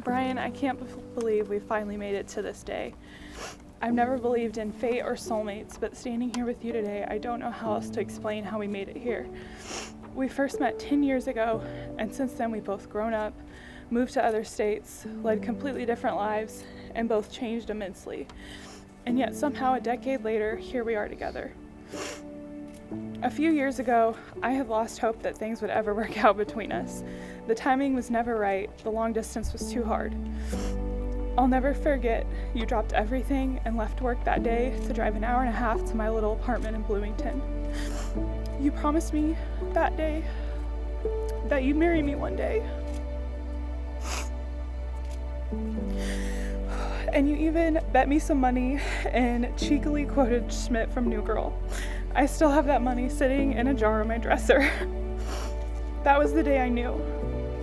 Brian, I can't believe we finally made it to this day. I've never believed in fate or soulmates, but standing here with you today, I don't know how else to explain how we made it here. We first met 10 years ago, and since then we've both grown up, moved to other states, led completely different lives, and both changed immensely. And yet somehow a decade later, here we are together. A few years ago, I had lost hope that things would ever work out between us. The timing was never right, the long distance was too hard. I'll never forget, you dropped everything and left work that day to drive an hour and a half to my little apartment in Bloomington. You promised me that day that you'd marry me one day. And you even bet me some money and cheekily quoted Schmidt from New Girl. I still have that money sitting in a jar on my dresser. That was the day I knew.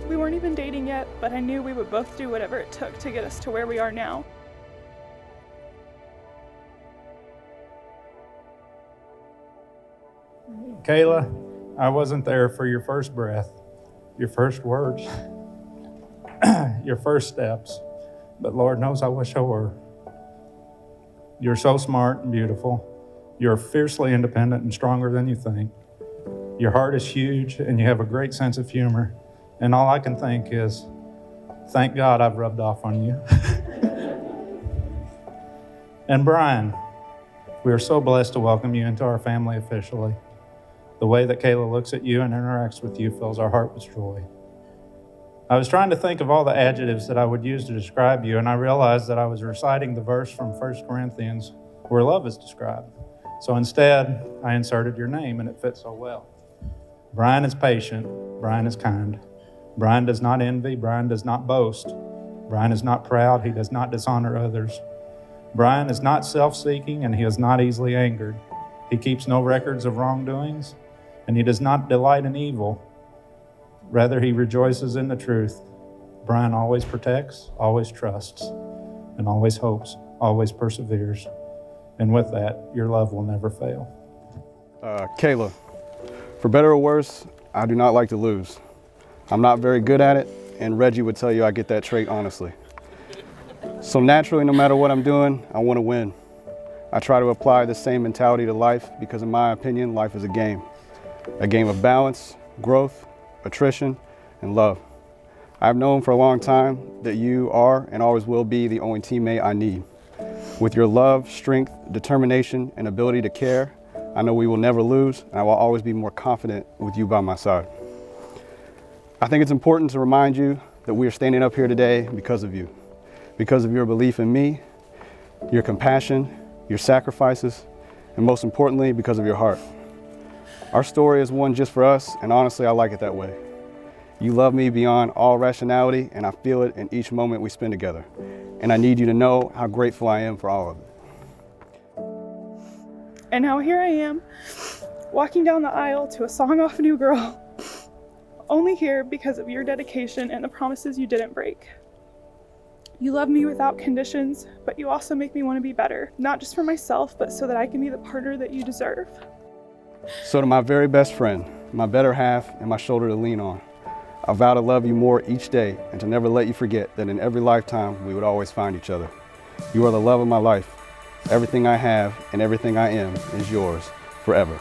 We weren't even dating yet, but I knew we would both do whatever it took to get us to where we are now. Kayla, I wasn't there for your first breath, your first words, your first steps, but Lord knows I wish I were. You're so smart and beautiful. You're fiercely independent and stronger than you think. Your heart is huge and you have a great sense of humor. And all I can think is, thank God I've rubbed off on you. And Brian, we are so blessed to welcome you into our family officially. The way that Kayla looks at you and interacts with you fills our heart with joy. I was trying to think of all the adjectives that I would use to describe you, and I realized that I was reciting the verse from 1 Corinthians where love is described. So instead, I inserted your name, and it fits so well. Brian is patient. Brian is kind. Brian does not envy. Brian does not boast. Brian is not proud. He does not dishonor others. Brian is not self-seeking, and he is not easily angered. He keeps no records of wrongdoings, and he does not delight in evil. Rather, he rejoices in the truth. Brian always protects, always trusts, and always hopes, always perseveres. And with that, your love will never fail. Kayla, for better or worse, I do not like to lose. I'm not very good at it, and Reggie would tell you I get that trait honestly. So naturally, no matter what I'm doing, I want to win. I try to apply the same mentality to life because in my opinion, life is a game of balance, growth, attrition, and love. I've known for a long time that you are and always will be the only teammate I need. With your love, strength, determination, and ability to care, I know we will never lose, and I will always be more confident with you by my side. I think it's important to remind you that we are standing up here today because of you, because of your belief in me, your compassion, your sacrifices, and most importantly, because of your heart. Our story is one just for us, and honestly, I like it that way. You love me beyond all rationality, and I feel it in each moment we spend together. And I need you to know how grateful I am for all of it. And now here I am, walking down the aisle to a song off New Girl, only here because of your dedication and the promises you didn't break. You love me without conditions, but you also make me want to be better, not just for myself, but so that I can be the partner that you deserve. So to my very best friend, my better half, and my shoulder to lean on, I vow to love you more each day and to never let you forget that in every lifetime we would always find each other. You are the love of my life. Everything I have and everything I am is yours forever.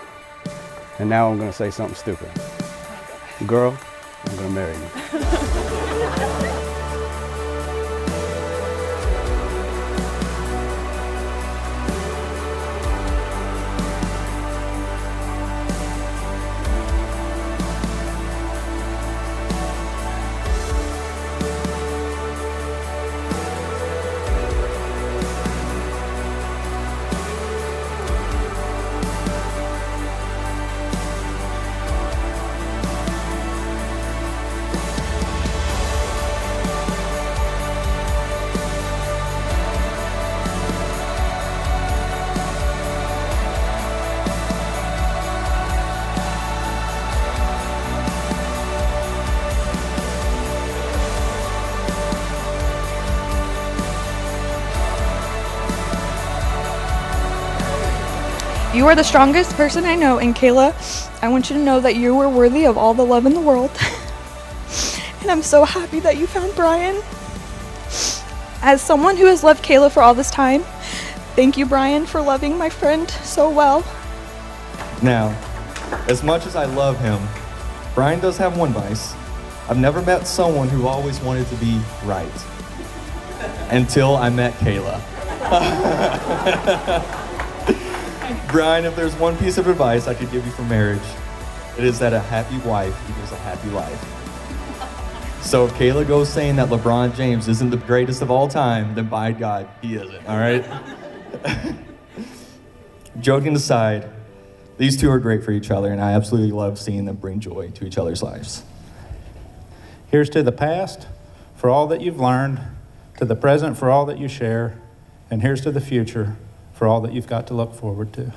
And now I'm going to say something stupid. Girl, I'm going to marry you. You are the strongest person I know, and Kayla, I want you to know that you are worthy of all the love in the world. And I'm so happy that you found Brian. As someone who has loved Kayla for all this time, thank you, Brian, for loving my friend so well. Now, as much as I love him, Brian does have one vice. I've never met someone who always wanted to be right. Until I met Kayla. Brian, if there's one piece of advice I could give you for marriage, it is that a happy wife equals a happy life. So if Kayla goes saying that LeBron James isn't the greatest of all time, then by God, he isn't, all right? Joking aside, these two are great for each other, and I absolutely love seeing them bring joy to each other's lives. Here's to the past for all that you've learned, to the present for all that you share, and here's to the future for all that you've got to look forward to.